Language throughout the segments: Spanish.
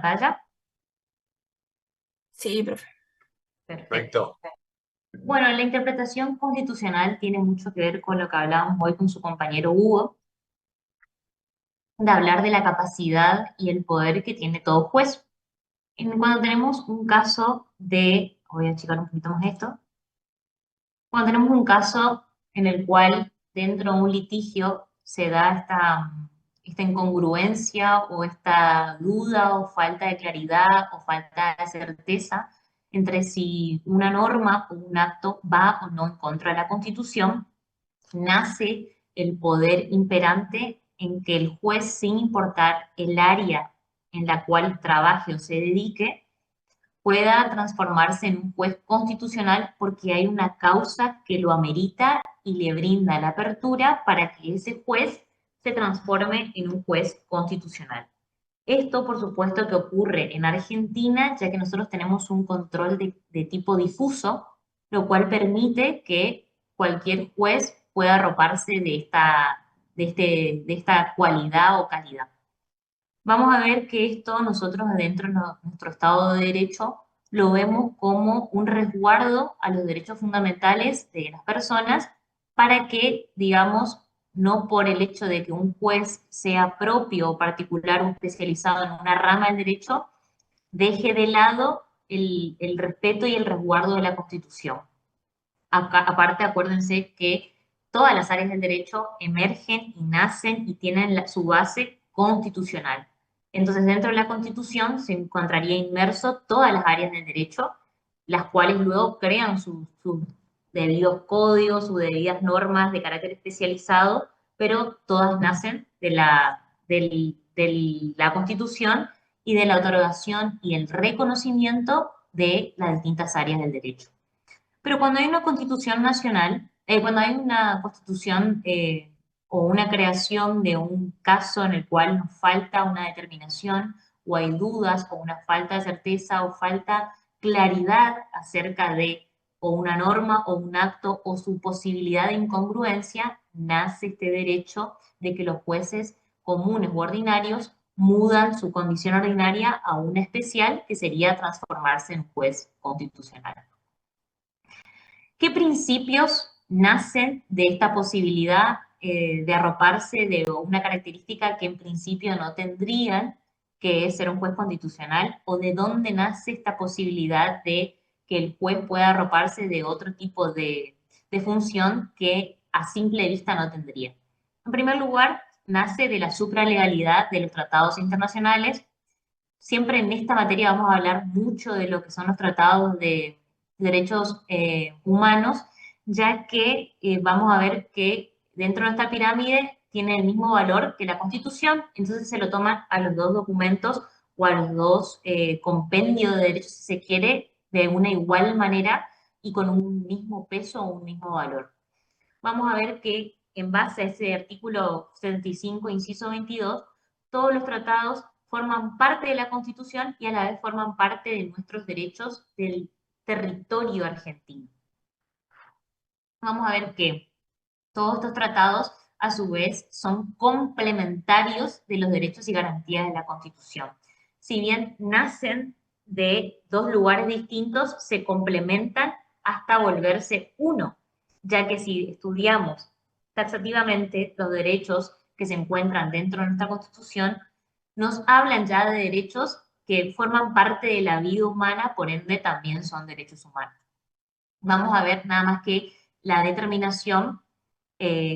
pantalla. Sí, profe. Perfecto. Perfecto. Bueno, la interpretación constitucional tiene mucho que ver con lo que hablábamos hoy con su compañero Hugo, de hablar de la capacidad y el poder que tiene todo juez. Cuando tenemos un caso de, voy a achicar un poquito más esto, cuando tenemos un caso en el cual dentro de un litigio se da esta incongruencia o esta duda o falta de claridad o falta de certeza entre si una norma o un acto va o no en contra de la Constitución, nace el poder imperante en que el juez, sin importar el área en la cual trabaje o se dedique, pueda transformarse en un juez constitucional porque hay una causa que lo amerita y le brinda la apertura para que ese juez se transforme en un juez constitucional. Esto, por supuesto, que ocurre en Argentina, ya que nosotros tenemos un control de tipo difuso, lo cual permite que cualquier juez pueda arroparse de esta cualidad o calidad. Vamos a ver que esto nosotros dentro de nuestro Estado de Derecho lo vemos como un resguardo a los derechos fundamentales de las personas para que, digamos, no por el hecho de que un juez sea propio o particular o especializado en una rama del derecho, deje de lado el respeto y el resguardo de la Constitución. Aparte, acuérdense que todas las áreas del derecho emergen y nacen y tienen su base constitucional. Entonces, dentro de la Constitución se encontraría inmerso todas las áreas del derecho, las cuales luego crean sus debidos códigos, sus debidas normas de carácter especializado, pero todas nacen de la Constitución y de la otorgación y el reconocimiento de las distintas áreas del derecho. Pero cuando hay una constitución nacional, cuando hay una constitución o una creación de un caso en el cual nos falta una determinación o hay dudas o una falta de certeza o falta claridad acerca de o una norma o un acto o su posibilidad de incongruencia, nace este derecho de que los jueces comunes u ordinarios mudan su condición ordinaria a una especial que sería transformarse en juez constitucional. ¿Qué principios nacen de esta posibilidad de arroparse de una característica que en principio no tendrían, que es ser un juez constitucional? ¿O de dónde nace esta posibilidad de que el juez pueda arroparse de otro tipo de función que a simple vista no tendría? En primer lugar, nace de la supralegalidad de los tratados internacionales. Siempre en esta materia vamos a hablar mucho de lo que son los tratados de derechos humanos, ya que vamos a ver que dentro de esta pirámide tiene el mismo valor que la Constitución, entonces se lo toman a los dos documentos o a los dos compendios de derechos, si se quiere, de una igual manera y con un mismo peso o un mismo valor. Vamos a ver que en base a ese artículo 75, inciso 22, todos los tratados forman parte de la Constitución y a la vez forman parte de nuestros derechos del territorio argentino. Vamos a ver que todos estos tratados, a su vez, son complementarios de los derechos y garantías de la Constitución. Si bien nacen de dos lugares distintos, se complementan hasta volverse uno, ya que si estudiamos taxativamente los derechos que se encuentran dentro de nuestra Constitución, nos hablan ya de derechos que forman parte de la vida humana, por ende también son derechos humanos. Vamos a ver nada más que la determinación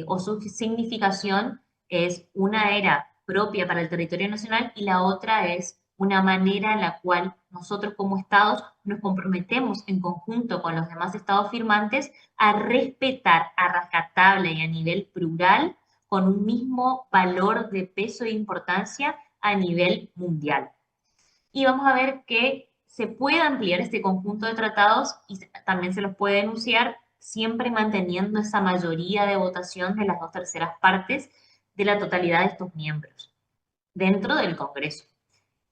o su significación es una era propia para el territorio nacional y la otra es una manera en la cual nosotros como estados nos comprometemos en conjunto con los demás estados firmantes a respetar a rajatabla y a nivel plural con un mismo valor de peso e importancia a nivel mundial. Y vamos a ver que se puede ampliar este conjunto de tratados y también se los puede denunciar siempre manteniendo esa mayoría de votación de las 2/3 partes de la totalidad de estos miembros dentro del Congreso.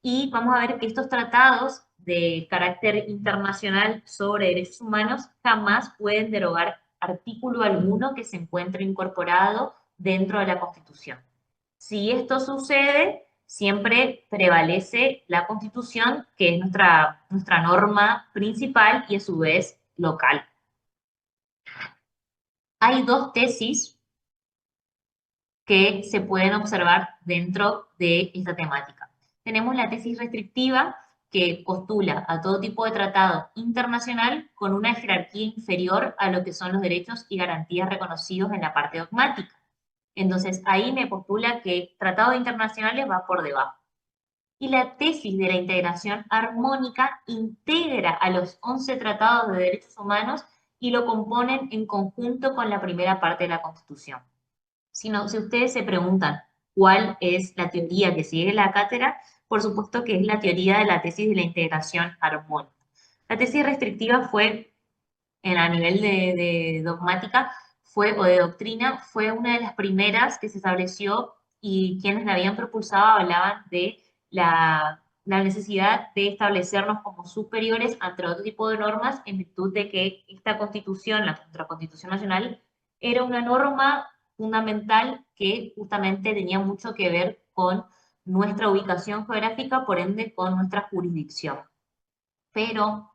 Y vamos a ver que estos tratados de carácter internacional sobre derechos humanos jamás pueden derogar artículo alguno que se encuentre incorporado dentro de la Constitución. Si esto sucede, siempre prevalece la Constitución, que es nuestra norma principal y a su vez local. Hay dos tesis que se pueden observar dentro de esta temática. Tenemos la tesis restrictiva, que postula a todo tipo de tratado internacional con una jerarquía inferior a lo que son los derechos y garantías reconocidos en la parte dogmática. Entonces, ahí me postula que tratados internacionales va por debajo. Y la tesis de la integración armónica integra a los 11 tratados de derechos humanos y lo componen en conjunto con la primera parte de la Constitución. Si ustedes se preguntan cuál es la teoría que sigue la cátedra, por supuesto que es la teoría de la tesis de la integración armónica. La tesis restrictiva fue, a nivel de dogmática, o de doctrina, fue una de las primeras que se estableció y quienes la habían propulsado hablaban de la necesidad de establecernos como superiores ante otro tipo de normas en virtud de que esta constitución, nuestra Constitución Nacional, era una norma fundamental que justamente tenía mucho que ver con nuestra ubicación geográfica, por ende con nuestra jurisdicción. Pero,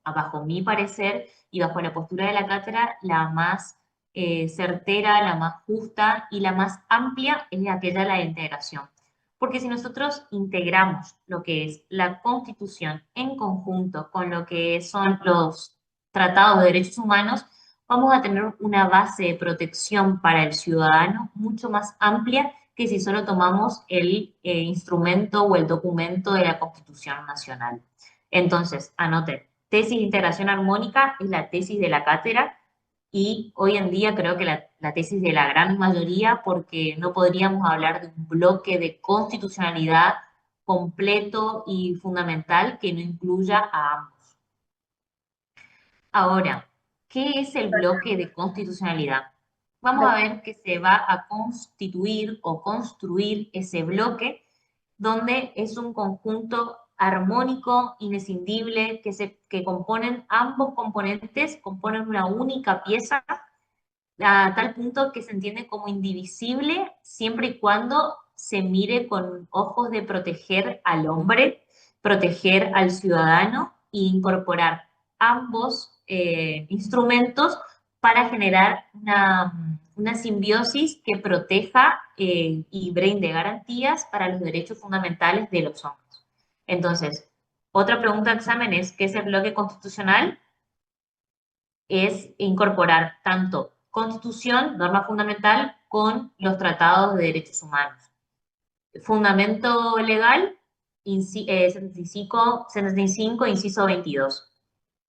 bajo mi parecer y bajo la postura de la cátedra, la más certera, la más justa y la más amplia es aquella de la integración. Porque si nosotros integramos lo que es la Constitución en conjunto con lo que son los tratados de derechos humanos, vamos a tener una base de protección para el ciudadano mucho más amplia que si solo tomamos el instrumento o el documento de la Constitución Nacional. Entonces, anoten, tesis de integración armónica es la tesis de la cátedra y hoy en día creo que la tesis de la gran mayoría, porque no podríamos hablar de un bloque de constitucionalidad completo y fundamental que no incluya a ambos. Ahora, ¿qué es el bloque de constitucionalidad? Vamos a ver que se va a constituir o construir ese bloque donde es un conjunto armónico, inescindible, que componen ambos componentes, componen una única pieza, a tal punto que se entiende como indivisible siempre y cuando se mire con ojos de proteger al hombre, proteger al ciudadano e incorporar ambos instrumentos para generar una simbiosis que proteja y brinde garantías para los derechos fundamentales de los hombres. Entonces, otra pregunta de examen es, ¿qué es el bloque constitucional? Es incorporar tanto constitución, norma fundamental, con los tratados de derechos humanos. Fundamento legal, 75, inciso 22.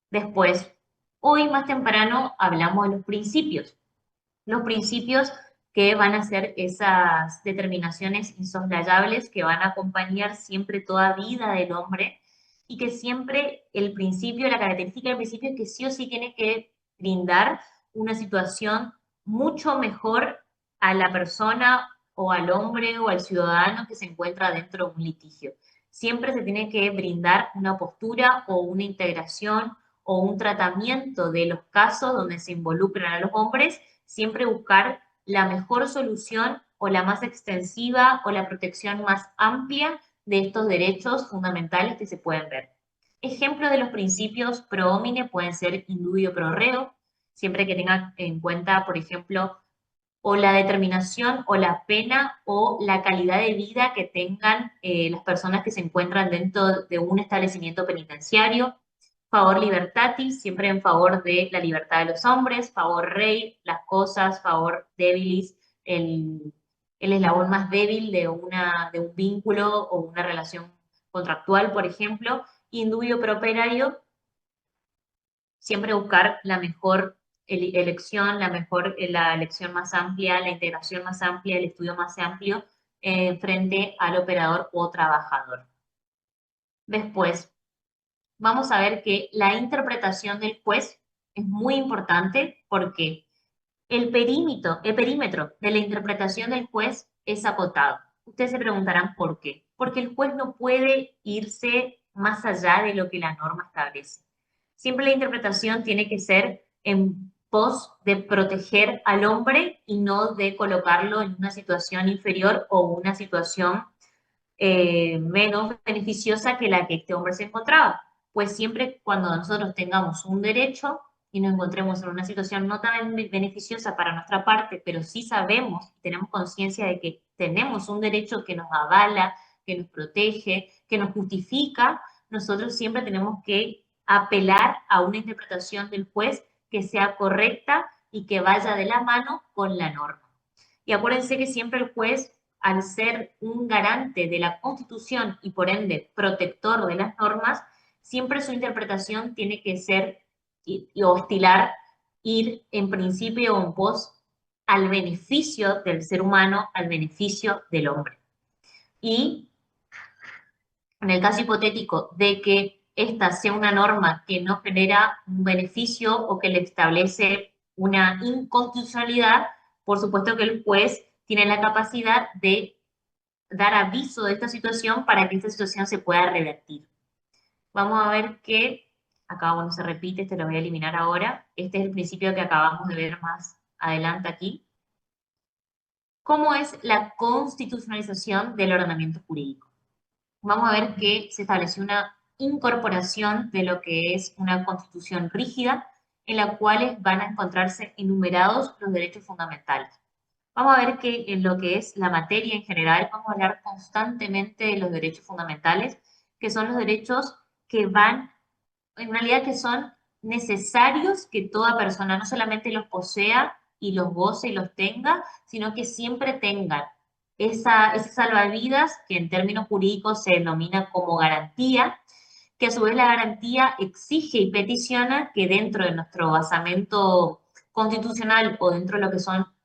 Después, hoy más temprano hablamos de los principios. Los principios que van a ser esas determinaciones insoslayables que van a acompañar siempre toda vida del hombre y que siempre la característica del principio es que sí o sí tiene que brindar una situación mucho mejor a la persona o al hombre o al ciudadano que se encuentra dentro de un litigio. Siempre se tiene que brindar una postura o una integración o un tratamiento de los casos donde se involucran a los hombres, siempre buscar la mejor solución o la más extensiva o la protección más amplia de estos derechos fundamentales que se pueden ver. Ejemplos de los principios pro homine pueden ser indubio pro reo, siempre que tenga en cuenta, por ejemplo, o la determinación o la pena o la calidad de vida que tengan las personas que se encuentran dentro de un establecimiento penitenciario. Favor libertatis, siempre en favor de la libertad de los hombres. Favor rei, las cosas. Favor debilis, el eslabón más débil de un vínculo o una relación contractual, por ejemplo. Indubio pro operario, siempre buscar la mejor elección, la elección más amplia, la integración más amplia, el estudio más amplio frente al operador o trabajador. Después, vamos a ver que la interpretación del juez es muy importante porque el perímetro de la interpretación del juez es acotado. Ustedes se preguntarán por qué. Porque el juez no puede irse más allá de lo que la norma establece. Siempre la interpretación tiene que ser en pos de proteger al hombre y no de colocarlo en una situación inferior o una situación menos beneficiosa que la que este hombre se encontraba. Pues siempre cuando nosotros tengamos un derecho y nos encontremos en una situación no tan beneficiosa para nuestra parte, pero sí sabemos, tenemos conciencia de que tenemos un derecho que nos avala, que nos protege, que nos justifica, nosotros siempre tenemos que apelar a una interpretación del juez que sea correcta y que vaya de la mano con la norma. Y acuérdense que siempre el juez, al ser un garante de la Constitución y por ende protector de las normas, siempre su interpretación tiene que ser y oscilar, ir en principio o en pos al beneficio del ser humano, al beneficio del hombre. Y en el caso hipotético de que esta sea una norma que no genera un beneficio o que le establece una inconstitucionalidad, por supuesto que el juez tiene la capacidad de dar aviso de esta situación para que esta situación se pueda revertir. Vamos a ver que, acá bueno, se repite, este lo voy a eliminar ahora. Este es el principio que acabamos de ver más adelante aquí. ¿Cómo es la constitucionalización del ordenamiento jurídico? Vamos a ver que se estableció una incorporación de lo que es una constitución rígida en la cual van a encontrarse enumerados los derechos fundamentales. Vamos a ver que en lo que es la materia en general, vamos a hablar constantemente de los derechos fundamentales, que son los derechos que van, en realidad que son necesarios que toda persona no solamente los posea y los goce y los tenga, sino que siempre tengan ese salvavidas que en términos jurídicos se denomina como garantía, que a su vez la garantía exige y peticiona que dentro de nuestro basamento constitucional o dentro de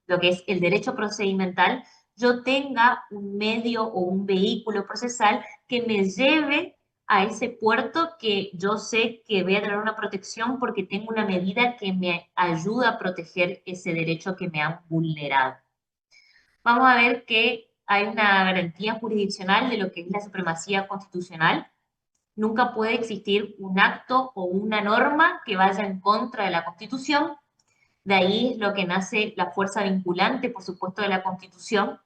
lo que es el derecho procedimental, yo tenga un medio o un vehículo procesal que me lleve a ese puerto que yo sé que voy a tener una protección porque tengo una medida que me ayuda a proteger ese derecho que me han vulnerado. Vamos a ver que hay una garantía jurisdiccional de lo que es la supremacía constitucional. Nunca puede existir un acto o una norma que vaya en contra de la Constitución. De ahí es lo que nace la fuerza vinculante, por supuesto, de la Constitución.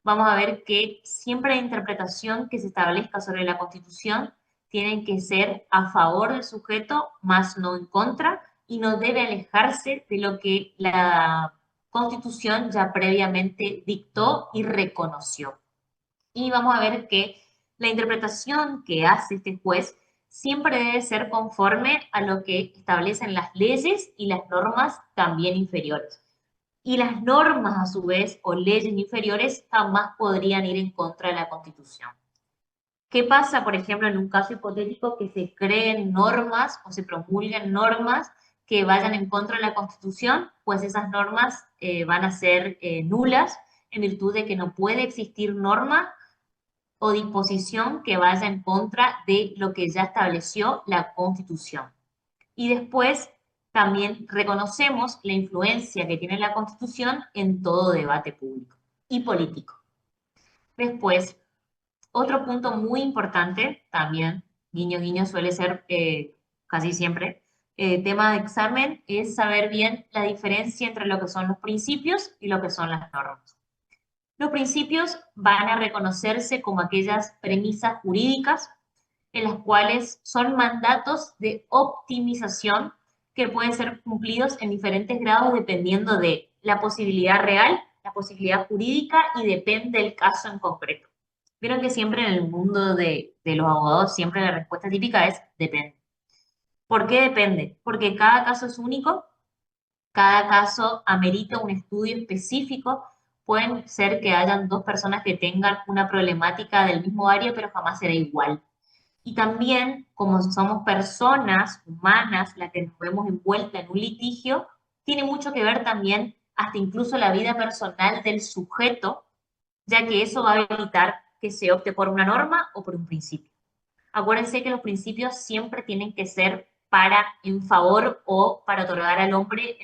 Vamos a ver que siempre la interpretación que se establezca sobre la Constitución tiene que ser a favor del sujeto, más no en contra, y no debe alejarse de lo que la Constitución ya previamente dictó y reconoció. Y vamos a ver que la interpretación que hace este juez siempre debe ser conforme a lo que establecen las leyes y las normas también inferiores. Y las normas, a su vez, o leyes inferiores, jamás podrían ir en contra de la Constitución. ¿Qué pasa, por ejemplo, en un caso hipotético que se creen normas o se promulguen normas que vayan en contra de la Constitución? Pues esas normas van a ser nulas en virtud de que no puede existir norma o disposición que vaya en contra de lo que ya estableció la Constitución. Y después también reconocemos la influencia que tiene la Constitución en todo debate público y político. Después, otro punto muy importante también, guiño guiño suele ser casi siempre, tema de examen, es saber bien la diferencia entre lo que son los principios y lo que son las normas. Los principios van a reconocerse como aquellas premisas jurídicas en las cuales son mandatos de optimización que pueden ser cumplidos en diferentes grados dependiendo de la posibilidad real, la posibilidad jurídica y depende del caso en concreto. Vieron que siempre en el mundo de los abogados siempre la respuesta típica es depende. ¿Por qué depende? Porque cada caso es único, cada caso amerita un estudio específico. Pueden ser que hayan dos personas que tengan una problemática del mismo área, pero jamás será igual. Y también, como somos personas humanas, las que nos vemos envueltas en un litigio, tiene mucho que ver también hasta incluso la vida personal del sujeto, ya que eso va a evitar que se opte por una norma o por un principio. Acuérdense que los principios siempre tienen que ser para en favor o para otorgar al hombre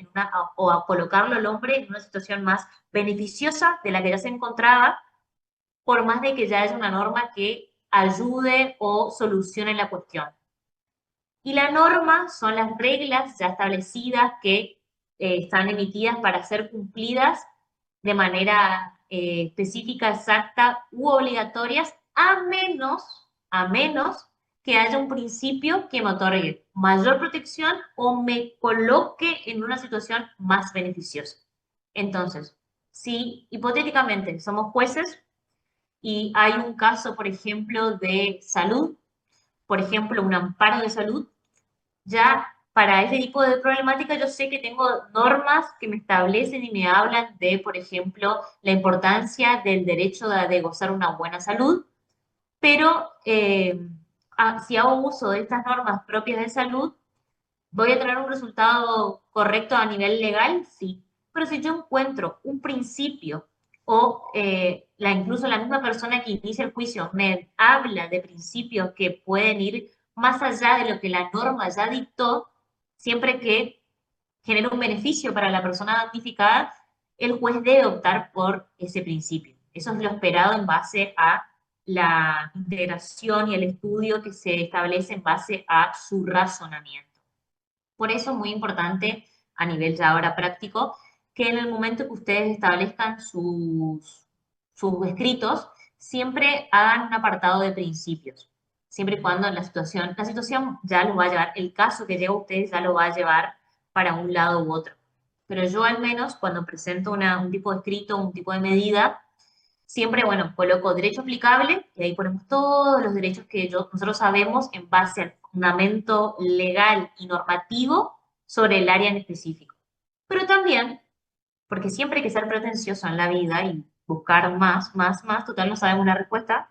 o a colocarlo al hombre en una situación más beneficiosa de la que ya se encontraba, por más de que ya haya una norma que ayude o solucione la cuestión. Y la norma son las reglas ya establecidas que están emitidas para ser cumplidas de manera específica, exacta u obligatorias a menos que haya un principio que me otorgue mayor protección o me coloque en una situación más beneficiosa. Entonces, si hipotéticamente somos jueces y hay un caso, por ejemplo, de salud, por ejemplo, un amparo de salud, ya para ese tipo de problemática yo sé que tengo normas que me establecen y me hablan de, por ejemplo, la importancia del derecho de gozar una buena salud, pero si hago uso de estas normas propias de salud, ¿voy a tener un resultado correcto a nivel legal? Sí. Pero si yo encuentro un principio o incluso la misma persona que inicia el juicio me habla de principios que pueden ir más allá de lo que la norma ya dictó, siempre que genere un beneficio para la persona damnificada, el juez debe optar por ese principio. Eso es lo esperado en base a la integración y el estudio que se establece en base a su razonamiento. Por eso es muy importante a nivel ya ahora práctico que en el momento que ustedes establezcan sus escritos, siempre hagan un apartado de principios, siempre y cuando la situación ya lo va a llevar, el caso que lleva a ustedes ya lo va a llevar para un lado u otro. Pero yo al menos cuando presento un tipo de escrito, un tipo de medida, siempre, bueno, coloco derecho aplicable y ahí ponemos todos los derechos que nosotros sabemos en base al fundamento legal y normativo sobre el área en específico. Pero también, porque siempre hay que ser pretencioso en la vida y buscar más, más, más, total no sabemos la respuesta,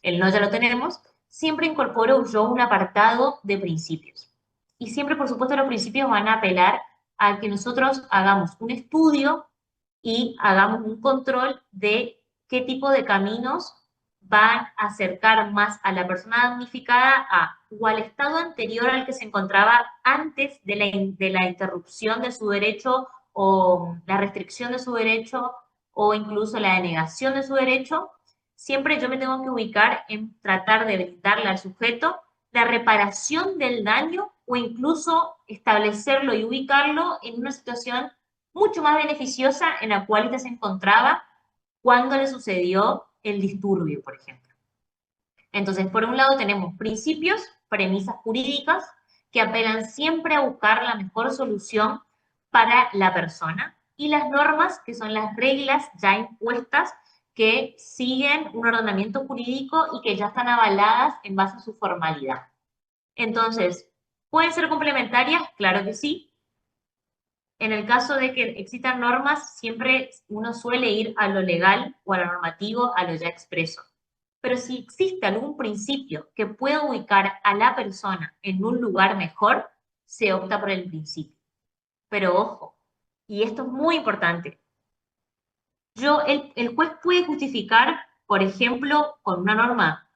el no ya lo tenemos, siempre incorporo yo un apartado de principios. Y siempre, por supuesto, los principios van a apelar a que nosotros hagamos un estudio y hagamos un control de qué tipo de caminos van a acercar más a la persona damnificada o al estado anterior al que se encontraba antes de la interrupción de su derecho o la restricción de su derecho o incluso la denegación de su derecho. Siempre yo me tengo que ubicar en tratar de brindarle al sujeto la reparación del daño o incluso establecerlo y ubicarlo en una situación mucho más beneficiosa en la cual éste se encontraba cuando le sucedió el disturbio, por ejemplo. Entonces, por un lado tenemos principios, premisas jurídicas, que apelan siempre a buscar la mejor solución para la persona, y las normas, que son las reglas ya impuestas que siguen un ordenamiento jurídico y que ya están avaladas en base a su formalidad. Entonces, ¿pueden ser complementarias? Claro que sí. En el caso de que existan normas, siempre uno suele ir a lo legal o a lo normativo, a lo ya expreso. Pero si existe algún principio que pueda ubicar a la persona en un lugar mejor, se opta por el principio. Pero ojo, y esto es muy importante, el juez puede justificar, por ejemplo, con una norma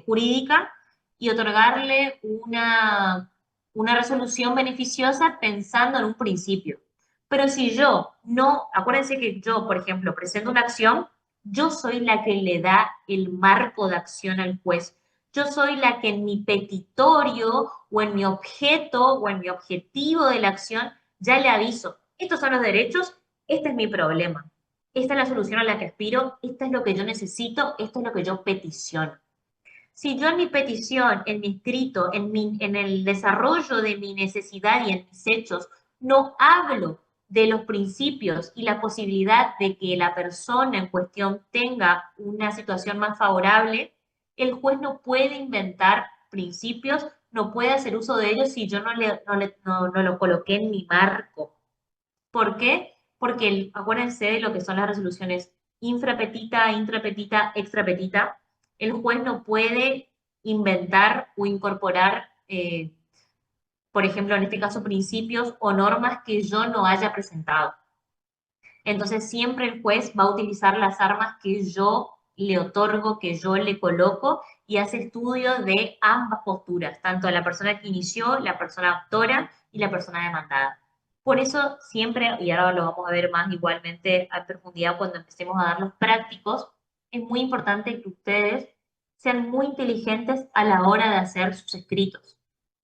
jurídica y otorgarle una resolución beneficiosa pensando en un principio. Pero si yo no, acuérdense que yo, por ejemplo, presento una acción, yo soy la que le da el marco de acción al juez. Yo soy la que en mi petitorio o en mi objeto o en mi objetivo de la acción ya le aviso, estos son los derechos, este es mi problema, esta es la solución a la que aspiro, esto es lo que yo necesito, esto es lo que yo peticiono. Si yo en mi petición, en mi escrito, en el desarrollo de mi necesidad y en mis hechos, no hablo de los principios y la posibilidad de que la persona en cuestión tenga una situación más favorable, el juez no puede inventar principios, no puede hacer uso de ellos si yo no lo coloqué en mi marco. ¿Por qué? Porque acuérdense de lo que son las resoluciones infrapetita, intrapetita, extrapetita. El juez no puede inventar o incorporar, por ejemplo, en este caso, principios o normas que yo no haya presentado. Entonces, siempre el juez va a utilizar las armas que yo le otorgo, que yo le coloco, y hace estudio de ambas posturas, tanto la persona que inició, la persona autora y la persona demandada. Por eso siempre, y ahora lo vamos a ver más igualmente a profundidad cuando empecemos a dar los prácticos, es muy importante que ustedes sean muy inteligentes a la hora de hacer sus escritos.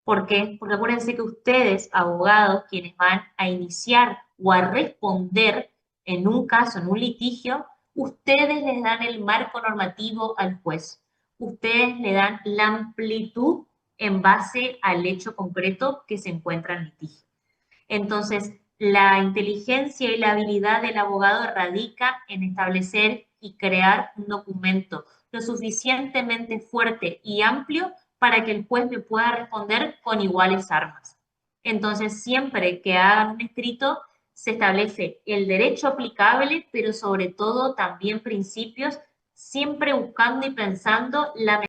¿Por qué? Porque acuérdense que ustedes, abogados, quienes van a iniciar o a responder en un caso, en un litigio, Ustedes les dan el marco normativo al juez. Ustedes le dan la amplitud en base al hecho concreto que se encuentra en litigio. Entonces, la inteligencia y la habilidad del abogado radica en establecer y crear un documento lo suficientemente fuerte y amplio para que el juez me pueda responder con iguales armas. Entonces, siempre que hagan un escrito, se establece el derecho aplicable, pero sobre todo también principios, siempre buscando y pensando la